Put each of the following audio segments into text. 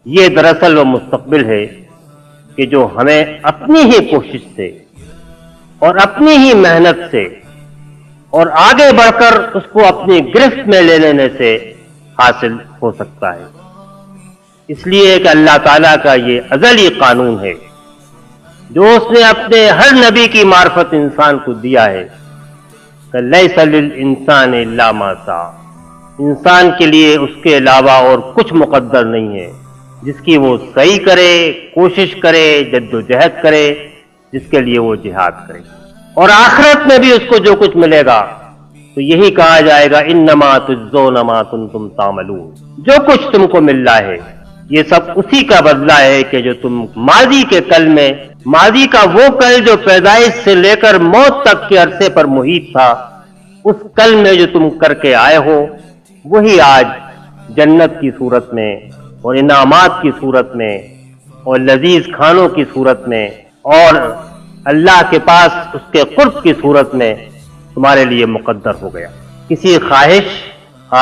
یہ دراصل وہ مستقبل ہے کہ جو ہمیں اپنی ہی کوشش سے اور اپنی ہی محنت سے اور آگے بڑھ کر اس کو اپنی گرفت میں لے لینے سے حاصل ہو سکتا ہے۔ اس لیے کہ اللہ تعالیٰ کا یہ ازلی قانون ہے جو اس نے اپنے ہر نبی کی معرفت انسان کو دیا ہے کہ لیس للانسان الا ما سعی، انسان کے لیے اس کے علاوہ اور کچھ مقدر نہیں ہے جس کی وہ سعی کرے، کوشش کرے، جد و جہد کرے، جس کے لیے وہ جہاد کرے، اور آخرت میں بھی اس کو جو کچھ ملے گا تو یہی کہا جائے گا انما تجزون ما کنتم تعملون، جو کچھ تم کو مل رہا ہے یہ سب اسی کا بدلہ ہے کہ جو تم ماضی کے کل میں، ماضی کا وہ کل جو پیدائش سے لے کر موت تک کے عرصے پر محیط تھا، اس کل میں جو تم کر کے آئے ہو وہی آج جنت کی صورت میں اور انعامات کی صورت میں اور لذیذ کھانوں کی صورت میں اور اللہ کے پاس اس کے قرب کی صورت میں تمہارے لیے مقدر ہو گیا۔ کسی خواہش،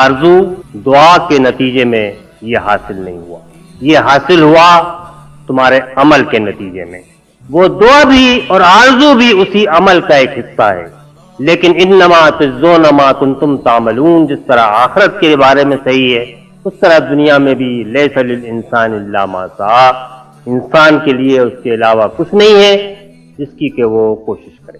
آرزو، دعا کے نتیجے میں یہ حاصل نہیں ہوا، یہ حاصل ہوا تمہارے عمل کے نتیجے میں۔ وہ دعا بھی اور آرزو بھی اسی عمل کا ایک حصہ ہے، لیکن انما تجزون ما کنتم تعملون جس طرح آخرت کے بارے میں صحیح ہے اس طرح دنیا میں بھی لیس للانسان الا ما سعی، انسان کے لیے اس کے علاوہ کچھ نہیں ہے جس کی کہ وہ کوشش کرے۔